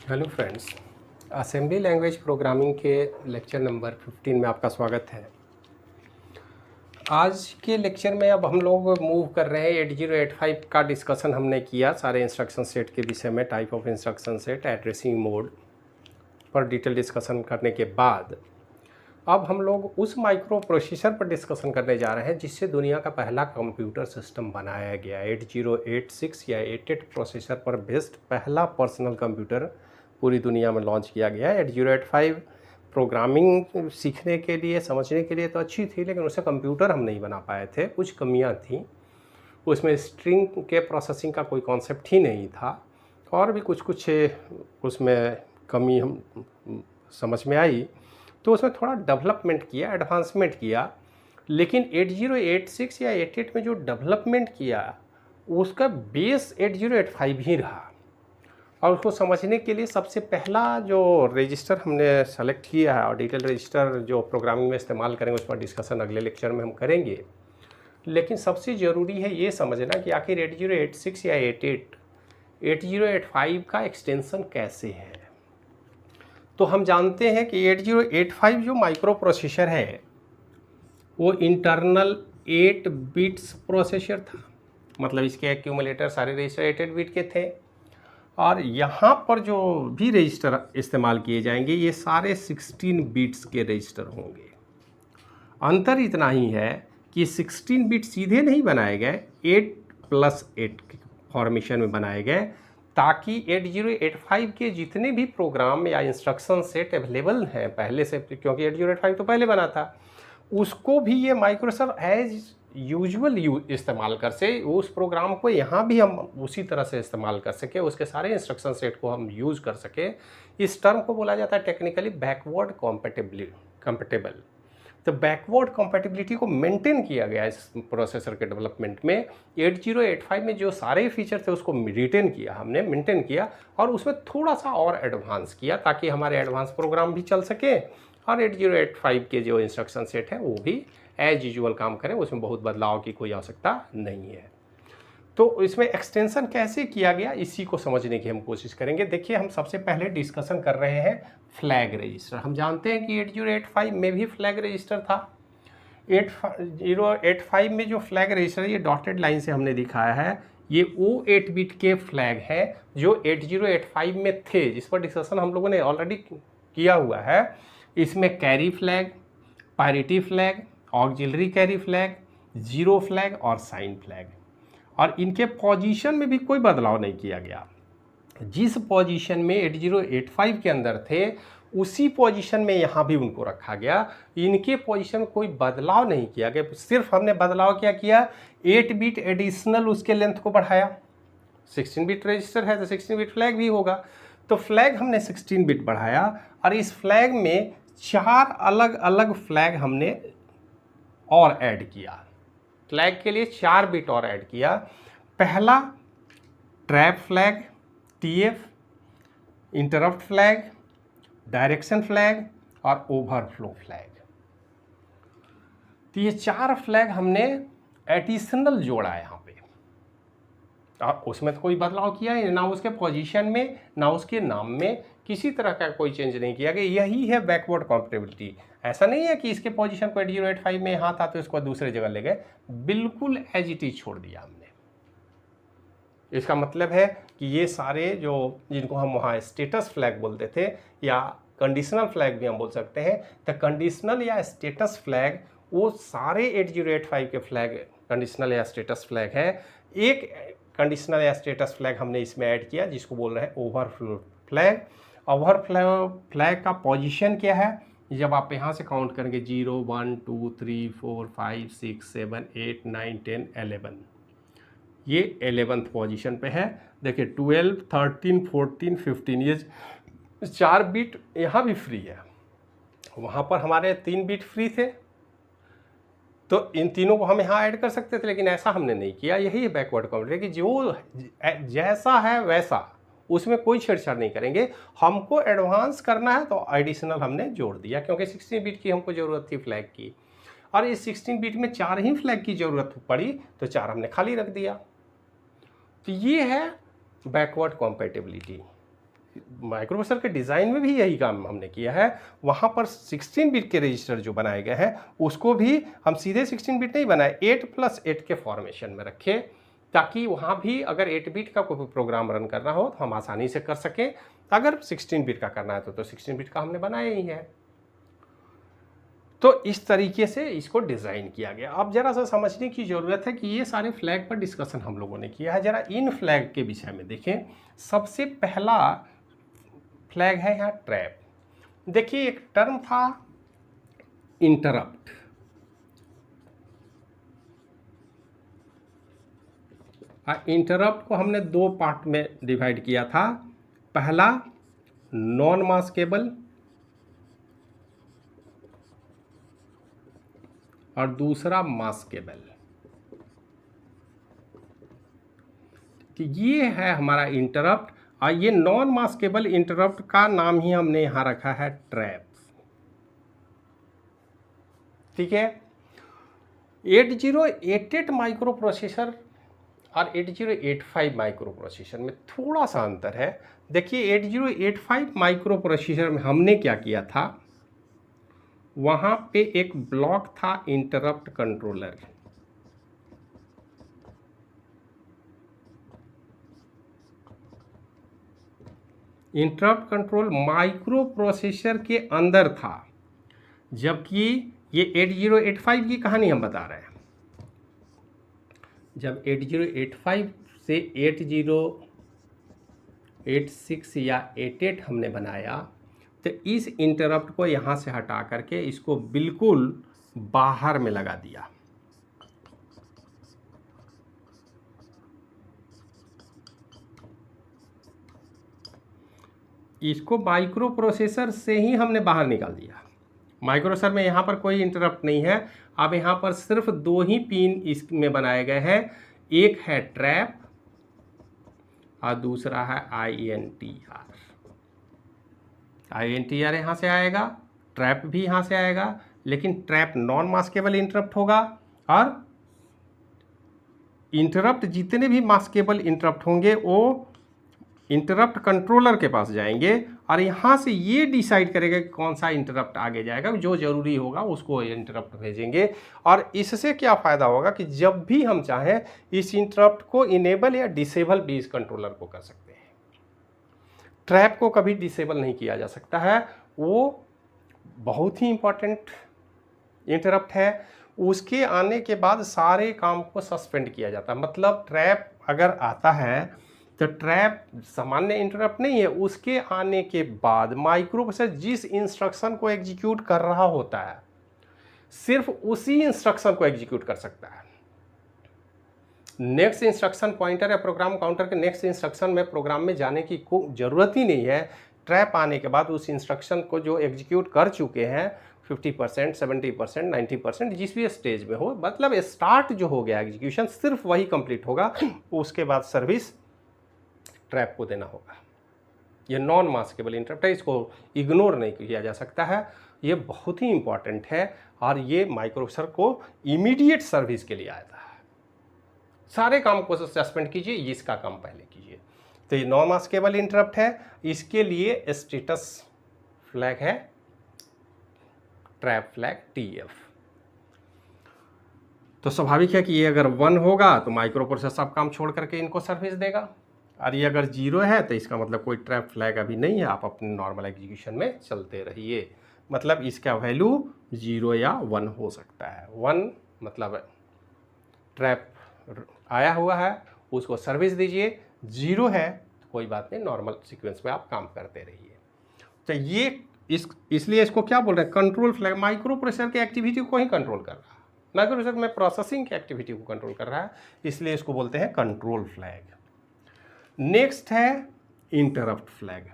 Hello friends, assembly language programming के lecture number 15 में आपका स्वागत है। आज के लेक्चर में अब हम लोग मूव कर रहे हैं 8085 का डिस्कशन हमने किया सारे इंस्ट्रक्शन सेट के विषय में, type of instruction set, addressing mode पर डिटेल डिस्कशन करने के बाद अब हम लोग उस माइक्रो प्रोसेसर पर डिस्कशन करने जा रहे हैं जिससे दुनिया का पहला कंप्यूटर सिस्टम बनाया गया। 8086 या 88 प्रोसेसर पर बेस्ड पहला पर्सनल कंप्यूटर पूरी दुनिया में लॉन्च किया गया है। 8085 प्रोग्रामिंग सीखने के लिए, समझने के लिए तो अच्छी थी, लेकिन उससे कंप्यूटर हम नहीं बना पाए थे। कुछ कमियां थी उसमें, स्ट्रिंग के प्रोसेसिंग का कोई कॉन्सेप्ट ही नहीं था, और भी कुछ उसमें कमी हम समझ में आई, तो उसमें थोड़ा डेवलपमेंट किया, एडवांसमेंट किया। लेकिन 8086 या 88 में जो डेवलपमेंट किया उसका बेस 8085 ही रहा। और उसको समझने के लिए सबसे पहला जो रजिस्टर हमने सेलेक्ट किया है, और डिटेल रजिस्टर जो प्रोग्रामिंग में इस्तेमाल करेंगे उस पर डिस्कशन अगले लेक्चर में हम करेंगे। लेकिन सबसे ज़रूरी है ये समझना कि आखिर 8086 या 8085 का एक्सटेंशन कैसे है। तो हम जानते हैं कि 8085 जो माइक्रो प्रोसेसर है वो इंटरनल 8 बिट्स प्रोसेसर था, मतलब इसके एक्यूमुलेटर सारे रजिस्टर 8 बिट के थे, और यहाँ पर जो भी रजिस्टर इस्तेमाल किए जाएंगे ये सारे 16 बिट्स के रजिस्टर होंगे। अंतर इतना ही है कि 16 बिट सीधे नहीं बनाए गए, 8+8 के फॉर्मेशन में बनाए गए, ताकि 8085 के जितने भी प्रोग्राम या इंस्ट्रक्शन सेट अवेलेबल हैं पहले से, क्योंकि 8085 तो पहले बना था, उसको भी ये माइक्रोसॉफ्ट एज यूजुअल इस्तेमाल कर से उस प्रोग्राम को यहाँ भी हम उसी तरह से इस्तेमाल कर सके, उसके सारे इंस्ट्रक्शन सेट को हम यूज़ कर सके। इस टर्म को बोला जाता है टेक्निकली बैकवर्ड कॉम्पेटेबल। तो बैकवर्ड कॉम्पेटिबिलिटी को मेंटेन किया गया इस प्रोसेसर के डेवलपमेंट में। 8085 में जो सारे फीचर थे उसको रिटेन किया हमने, मेंटेन किया, और उसमें थोड़ा सा और एडवांस किया ताकि हमारे एडवांस प्रोग्राम भी चल सके, और 8085 के जो इंस्ट्रक्शन सेट है वो भी एज यूजुअल काम करें, उसमें बहुत बदलाव की कोई आवश्यकता नहीं है। तो इसमें एक्सटेंशन कैसे किया गया इसी को समझने की हम कोशिश करेंगे। देखिए, हम सबसे पहले डिस्कशन कर रहे हैं फ्लैग रजिस्टर। हम जानते हैं कि 8085 में भी फ्लैग रजिस्टर था। 8085 में जो फ्लैग रजिस्टर, ये डॉटेड लाइन से हमने दिखाया है, ये वो 8 बिट के फ्लैग हैं जो 8085 में थे, जिस पर डिस्कशन हम लोगों ने ऑलरेडी किया हुआ है। इसमें carry flag, parity flag, auxiliary carry flag, zero flag और साइन फ्लैग, और इनके पोजीशन में भी कोई बदलाव नहीं किया गया। जिस पोजीशन में 8085 के अंदर थे उसी पोजीशन में यहाँ भी उनको रखा गया। इनके पोजीशन में कोई बदलाव नहीं किया गया, सिर्फ हमने बदलाव क्या किया, 8 बिट एडिशनल उसके लेंथ को बढ़ाया। 16 बिट रजिस्टर है तो 16 बिट फ्लैग भी होगा, तो फ्लैग हमने 16 बिट बढ़ाया, और इस फ्लैग में 4 अलग अलग फ्लैग हमने और ऐड किया। फ्लैग के लिए 4 बिट और ऐड किया। पहला trap flag, TF, interrupt flag, direction flag और ओवरफ्लो फ्लैग। तो ये 4 फ्लैग हमने एडिशनल जोड़ा यहाँ पे, और उसमें तो कोई बदलाव किया ही ना, उसके पोजीशन में ना उसके नाम में किसी तरह का कोई चेंज नहीं किया गया। यही है बैकवर्ड कॉम्पेटिबिलिटी। ऐसा नहीं है कि इसके पोजीशन को 8085 में यहाँ था तो इसको दूसरे जगह ले गए, बिल्कुल एज इट इज छोड़ दिया हमने। इसका मतलब है कि ये सारे जो, जिनको हम वहाँ स्टेटस फ्लैग बोलते थे या कंडीशनल फ्लैग भी हम बोल सकते हैं, तो कंडीशनल या स्टेटस फ्लैग वो सारे 8085 के फ्लैग कंडीशनल या स्टेटस फ्लैग है। एक कंडीशनल या स्टेटस फ्लैग हमने इसमें ऐड किया जिसको बोल रहे हैं ओवरफ्लो फ्लैग। ओवरफ्लो फ्लैग का पोजीशन क्या है, जब आप यहाँ से काउंट करेंगे 0 1 2 3 4 5 6 7 8 9 10 11, ये 11th पोजीशन पे है। देखिए 12 13 14 15, ये 4 बिट यहाँ भी फ्री है, वहाँ पर हमारे 3 बिट फ्री थे, तो इन तीनों को हम यहाँ ऐड कर सकते थे, लेकिन ऐसा हमने नहीं किया। यही है बैकवर्ड कॉम्पेटिबिलिटी कि जो जैसा है वैसा, उसमें कोई छेड़छाड़ नहीं करेंगे। हमको एडवांस करना है तो एडिशनल हमने जोड़ दिया, क्योंकि 16 बिट की हमको ज़रूरत थी फ्लैग की, और इस 16 बिट में 4 ही फ्लैग की ज़रूरत पड़ी तो 4 हमने खाली रख दिया। तो ये है बैकवर्ड कॉम्पेटिबिलिटी। माइक्रो प्रोसेसर के डिज़ाइन में भी यही काम हमने किया है। वहाँ पर 16 बिट के रजिस्टर जो बनाए गए हैं उसको भी हम सीधे 16 बिट नहीं बनाए, 8+8 के फॉर्मेशन में रखे, ताकि वहाँ भी अगर 8 बिट का कोई प्रोग्राम रन करना हो तो हम आसानी से कर सकें। अगर 16 बिट का करना है तो 16 बिट का हमने बनाया ही है। तो इस तरीके से इसको डिज़ाइन किया गया। अब जरा सा समझने की ज़रूरत है कि ये सारे फ्लैग पर डिस्कशन हम लोगों ने किया है। जरा इन फ्लैग के विषय में देखें। सबसे पहला फ्लैग है यहाँ ट्रैप। देखिए एक टर्म था इंटरप्ट। इंटरप्ट को हमने दो पार्ट में डिवाइड किया था। पहला नॉन मास्केबल और दूसरा मास्केबल। कि ये है हमारा इंटरप्ट, और ये नॉन मास्केबल इंटरप्ट का नाम ही हमने यहां रखा है ट्रैप। ठीक है। 8088 माइक्रो प्रोसेसर और 8085 माइक्रो प्रोसेसर में थोड़ा सा अंतर है। देखिए 8085 माइक्रो प्रोसेसर में हमने क्या किया था, वहां पे एक ब्लॉक था interrupt controller. Interrupt control micro processor के अंदर था, जबकि ये 8085 की कहानी हम बता रहे हैं। जब 8085 से 8086 या 88 हमने बनाया तो इस इंटरप्ट को यहाँ से हटा करके इसको बिल्कुल बाहर में लगा दिया। इसको माइक्रो प्रोसेसर से ही हमने बाहर निकाल दिया। माइक्रो प्रोसेसर में यहाँ पर कोई इंटरप्ट नहीं है। अब यहाँ पर सिर्फ दो ही पिन इसमें बनाए गए हैं, एक है ट्रैप और दूसरा है INTR। INTR यहाँ से आएगा, ट्रैप भी यहाँ से आएगा, लेकिन ट्रैप नॉन मास्केबल इंटरप्ट होगा और इंटरप्ट जितने भी मास्केबल इंटरप्ट होंगे वो इंटरप्ट कंट्रोलर के पास जाएंगे और यहाँ से ये डिसाइड करेगा कि कौन सा इंटरप्ट आगे जाएगा। जो ज़रूरी होगा उसको इंटरप्ट भेजेंगे। और इससे क्या फ़ायदा होगा कि जब भी हम चाहें इस इंटरप्ट को इनेबल या डिसेबल भी इस कंट्रोलर को कर सकते हैं। ट्रैप को कभी डिसेबल नहीं किया जा सकता है, वो बहुत ही इम्पॉर्टेंट इंटरप्ट है। उसके आने के बाद सारे काम को सस्पेंड किया जाता है। मतलब ट्रैप अगर आता है तो ट्रैप सामान्य इंटरप्ट नहीं है, उसके आने के बाद माइक्रो प्रोसेसर जिस इंस्ट्रक्शन को एग्जीक्यूट कर रहा होता है सिर्फ उसी इंस्ट्रक्शन को एग्जीक्यूट कर सकता है। नेक्स्ट इंस्ट्रक्शन पॉइंटर या प्रोग्राम काउंटर के नेक्स्ट इंस्ट्रक्शन में प्रोग्राम में जाने की कोई ज़रूरत ही नहीं है। ट्रैप आने के बाद उस इंस्ट्रक्शन को जो एग्जीक्यूट कर चुके हैं 50%, 70%, 90% जिस भी स्टेज में हो, मतलब स्टार्ट जो हो गया एग्जीक्यूशन सिर्फ वही कंप्लीट होगा। उसके बाद सर्विस ट्रैप को देना होगा। ये नॉन मास्केबल इंटरप्ट है, इसको इग्नोर नहीं किया जा सकता है। ये बहुत ही इंपॉर्टेंट है और ये माइक्रो प्रोसेसर को इमीडिएट सर्विस के लिए आया था। सारे काम को सस्पेंड कीजिए, इसका काम पहले कीजिए। तो ये नॉन मास्केबल इंटरप्ट है, इसके लिए स्टेटस फ्लैग है ट्रैप फ्लैग TF। तो स्वाभाविक है कि ये अगर 1 होगा तो माइक्रो प्रोसेसर सब काम छोड़ करके इनको सर्विस देगा, और ये अगर 0 है तो इसका मतलब कोई ट्रैप फ्लैग अभी नहीं है, आप अपने नॉर्मल एग्जीक्यूशन में चलते रहिए। मतलब इसका वैल्यू 0 या 1 हो सकता है। 1 मतलब ट्रैप आया हुआ है, उसको सर्विस दीजिए। 0 है तो कोई बात नहीं, नॉर्मल सीक्वेंस में आप काम करते रहिए। तो ये इसलिए इसको क्या बोल रहे हैं, कंट्रोल फ्लैग। माइक्रो प्रोसेसर की एक्टिविटी को ही कंट्रोल कर रहा है, माइक्रो प्रोसेसर में प्रोसेसिंग की एक्टिविटी को कंट्रोल कर रहा है, इसलिए इसको बोलते हैं कंट्रोल फ्लैग। नेक्स्ट है इंटरप्ट फ्लैग।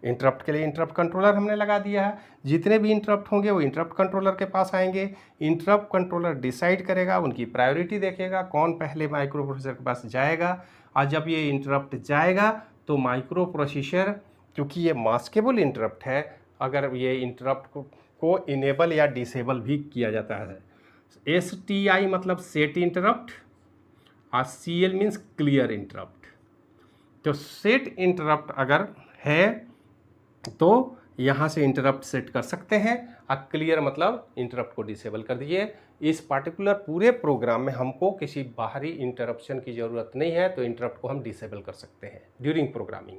इंटरप्ट के लिए इंटरप्ट कंट्रोलर हमने लगा दिया है। जितने भी इंटरप्ट होंगे वो इंटरप्ट कंट्रोलर के पास आएंगे। इंटरप्ट कंट्रोलर डिसाइड करेगा, उनकी प्रायोरिटी देखेगा कौन पहले माइक्रो प्रोसेसर के पास जाएगा। और जब ये इंटरप्ट जाएगा तो माइक्रो प्रोसेसर, क्योंकि ये मास्केबल इंटरप्ट है, अगर ये इंटरप्ट को इनेबल या डिसेबल भी किया जाता है। STI मतलब सेट इंटरप्ट और CL मीन्स क्लियर इंटरप्ट। तो सेट इंटरप्ट अगर है तो यहाँ से इंटरप्ट सेट कर सकते हैं। क्लियर मतलब इंटरप्ट को डिसेबल कर दीजिए। इस पार्टिकुलर पूरे प्रोग्राम में हमको किसी बाहरी इंटरप्शन की ज़रूरत नहीं है, तो इंटरप्ट को हम डिसेबल कर सकते हैं ड्यूरिंग प्रोग्रामिंग,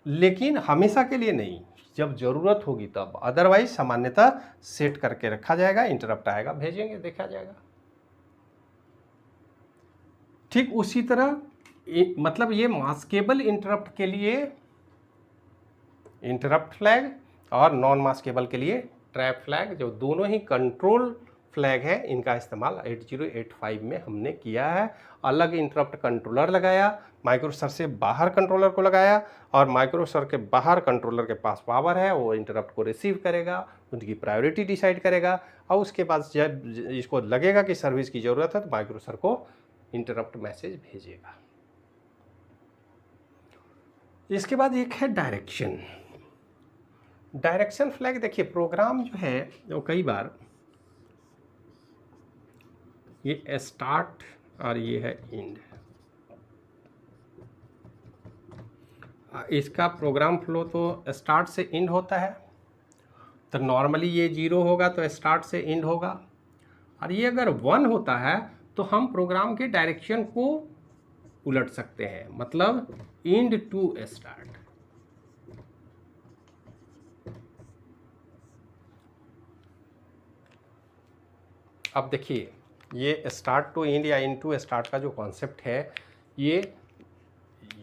लेकिन हमेशा के लिए नहीं, जब ज़रूरत होगी तब। अदरवाइज सामान्यतः सेट करके रखा जाएगा, इंटरप्ट आएगा भेजेंगे, देखा जाएगा। ठीक उसी तरह मतलब ये मास्केबल इंटरप्ट के लिए इंटरप्ट फ्लैग और नॉन मास्केबल के लिए ट्रैप फ्लैग, जो दोनों ही कंट्रोल फ्लैग है, इनका इस्तेमाल 8085 में हमने किया है। अलग इंटरप्ट कंट्रोलर लगाया, माइक्रोप्रोसेसर से बाहर कंट्रोलर को लगाया, और माइक्रोप्रोसेसर के बाहर कंट्रोलर के पास पावर है, वो इंटरप्ट को रिसीव करेगा, उनकी प्रायोरिटी डिसाइड करेगा, और उसके बाद जब इसको लगेगा कि सर्विस की ज़रूरत है तो माइक्रोप्रोसेसर को इंटरप्ट मैसेज भेजेगा। इसके बाद एक है डायरेक्शन। डायरेक्शन फ्लैग देखिए, प्रोग्राम जो है वो कई बार ये स्टार्ट और ये है एंड, इसका प्रोग्राम फ्लो तो स्टार्ट से एंड होता है, तो नॉर्मली ये 0 होगा तो स्टार्ट से एंड होगा, और ये अगर 1 होता है तो हम प्रोग्राम के डायरेक्शन को उलट सकते हैं, मतलब एंड टू स्टार्ट। अब देखिए, ये स्टार्ट टू एंड या एंड टू स्टार्ट का जो कॉन्सेप्ट है, ये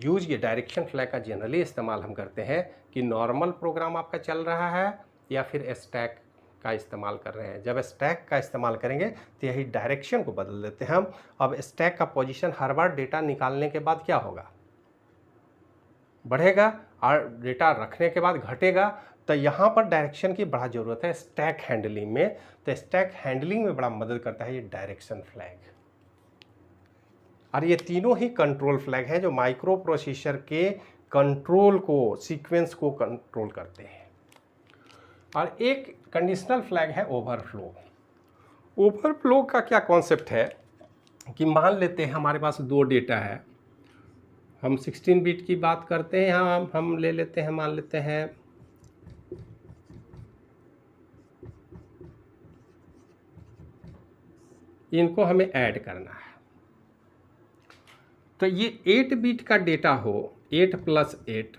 डायरेक्शन फ्लैग का जनरली इस्तेमाल हम करते हैं कि नॉर्मल प्रोग्राम आपका चल रहा है या फिर स्टैक का इस्तेमाल कर रहे हैं। जब स्टैक का इस्तेमाल करेंगे तो यही डायरेक्शन को बदल देते हैं हम। अब स्टैक का पोजीशन हर बार डेटा निकालने के बाद क्या होगा, बढ़ेगा, और डेटा रखने के बाद घटेगा, तो यहाँ पर डायरेक्शन की बड़ा ज़रूरत है स्टैक हैंडलिंग में। तो स्टैक हैंडलिंग में बड़ा मदद करता है ये डायरेक्शन फ्लैग, और ये तीनों ही कंट्रोल फ्लैग हैं जो माइक्रो प्रोसेसर के कंट्रोल को, सीक्वेंस को कंट्रोल करते हैं। और एक कंडीशनल फ्लैग है ओवरफ्लो। ओवरफ्लो का क्या कॉन्सेप्ट है कि मान लेते हैं हमारे पास 2 डेटा है, हम 16 बिट की बात करते हैं, हम ले लेते हैं, मान लेते हैं इनको हमें ऐड करना है, तो ये 8 बिट का डेटा हो, 8 + 8,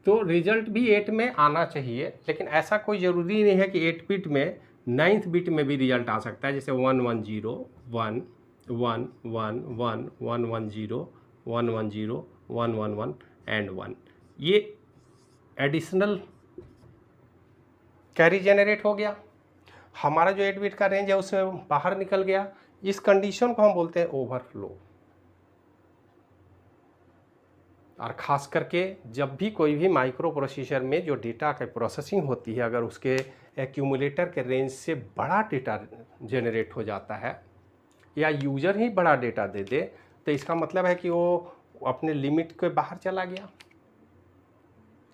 तो रिजल्ट भी 8 में आना चाहिए, लेकिन ऐसा कोई ज़रूरी नहीं है कि 8 बिट में 9th बिट में भी रिजल्ट आ सकता है, जैसे 1 1 0 1 1 1 1 1 1 0 1 1 0 1 1 1 एंड 1, ये एडिशनल कैरी जनरेट हो गया, हमारा जो 8 बिट का रेंज है उसमें बाहर निकल गया। इस कंडीशन को हम बोलते हैं ओवरफ्लो। और ख़ास करके जब भी कोई भी माइक्रो प्रोसेसर में जो डेटा की प्रोसेसिंग होती है, अगर उसके एक्यूमुलेटर के रेंज से बड़ा डेटा जनरेट हो जाता है या यूज़र ही बड़ा डेटा दे दे, तो इसका मतलब है कि वो अपने लिमिट के बाहर चला गया।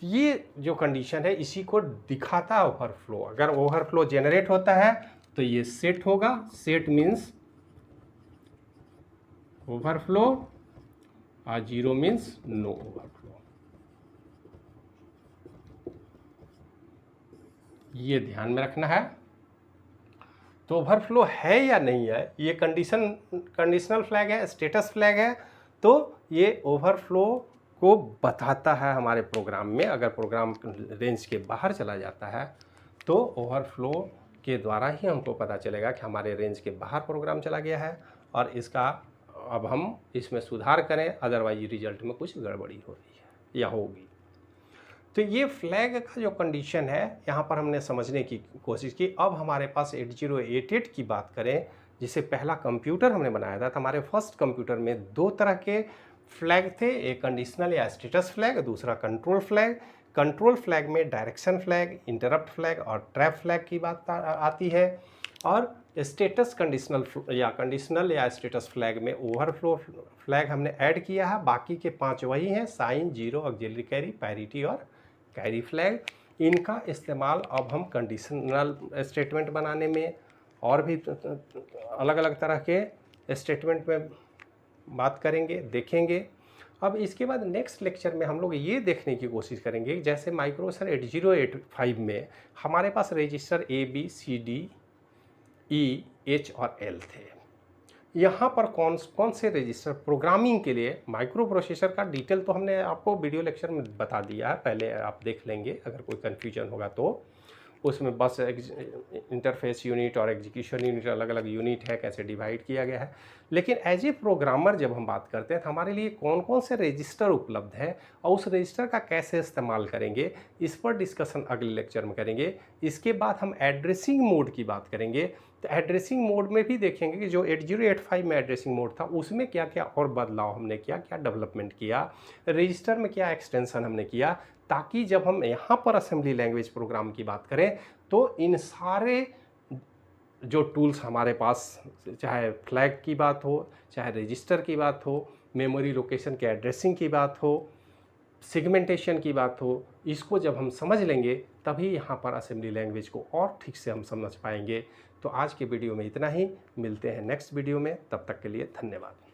ये जो कंडीशन है इसी को दिखाता है ओवरफ्लो। अगर ओवरफ्लो जनरेट होता है तो ये सेट होगा, सेट मीन्स ओवरफ्लो, और 0 मीन्स नो ओवरफ्लो। ये ध्यान में रखना है। तो ओवरफ्लो है या नहीं है, ये कंडीशनल फ्लैग है, स्टेटस फ्लैग है, तो ये ओवरफ्लो को बताता है हमारे प्रोग्राम में। अगर प्रोग्राम रेंज के बाहर चला जाता है तो ओवरफ्लो के द्वारा ही हमको पता चलेगा कि हमारे रेंज के बाहर प्रोग्राम चला गया है, और इसका अब हम इसमें सुधार करें, अदरवाइज रिजल्ट में कुछ गड़बड़ी हो रही है या होगी। तो ये फ्लैग का जो कंडीशन है यहाँ पर हमने समझने की कोशिश की। अब हमारे पास 8088 की बात करें, जिसे पहला कंप्यूटर हमने बनाया था, तो हमारे फर्स्ट कंप्यूटर में 2 तरह के फ्लैग थे, एक कंडीशनल या स्टेटस फ्लैग, दूसरा कंट्रोल फ्लैग। कंट्रोल फ्लैग में डायरेक्शन फ्लैग, इंटरप्ट फ्लैग और ट्रैप फ्लैग की बात आती है, और स्टेटस कंडीशनल या स्टेटस फ्लैग में ओवरफ्लो फ्लैग हमने ऐड किया है। बाकी के 5 वही हैं, sign, zero, auxiliary carry, parity और कैरी फ्लैग। इनका इस्तेमाल अब हम कंडीशनल स्टेटमेंट बनाने में और भी अलग अलग तरह के स्टेटमेंट में बात करेंगे, देखेंगे। अब इसके बाद नेक्स्ट लेक्चर में हम लोग ये देखने की कोशिश करेंगे, जैसे माइक्रोप्रोसेसर 8085 में हमारे पास रजिस्टर ABCDEH और L थे। यहाँ पर कौन कौन से रजिस्टर प्रोग्रामिंग के लिए, माइक्रो प्रोसेसर का डिटेल तो हमने आपको वीडियो लेक्चर में बता दिया है, पहले आप देख लेंगे अगर कोई कन्फ्यूजन होगा तो। उसमें बस इंटरफेस यूनिट और एग्जीक्यूशन यूनिट अलग अलग यूनिट है, कैसे डिवाइड किया गया है। लेकिन एज ए प्रोग्रामर जब हम बात करते हैं तो हमारे लिए कौन कौन से रजिस्टर उपलब्ध है और उस रजिस्टर का कैसे इस्तेमाल करेंगे, इस पर डिस्कशन अगले लेक्चर में करेंगे। इसके बाद हम एड्रेसिंग मोड की बात करेंगे। तो एड्रेसिंग मोड में भी देखेंगे कि जो 8085 में एड्रेसिंग मोड था उसमें क्या क्या और बदलाव हमने किया, क्या डेवलपमेंट किया, रजिस्टर में क्या एक्सटेंशन हमने किया, ताकि जब हम यहाँ पर असेंबली लैंग्वेज प्रोग्राम की बात करें तो इन सारे जो टूल्स हमारे पास, चाहे फ्लैग की बात हो, चाहे रजिस्टर की बात हो, मेमोरी लोकेशन के एड्रेसिंग की बात हो, सेगमेंटेशन की बात हो, इसको जब हम समझ लेंगे तभी यहाँ पर असेंबली लैंग्वेज को और ठीक से हम समझ पाएंगे। तो आज के वीडियो में इतना ही, मिलते हैं नेक्स्ट वीडियो में, तब तक के लिए धन्यवाद।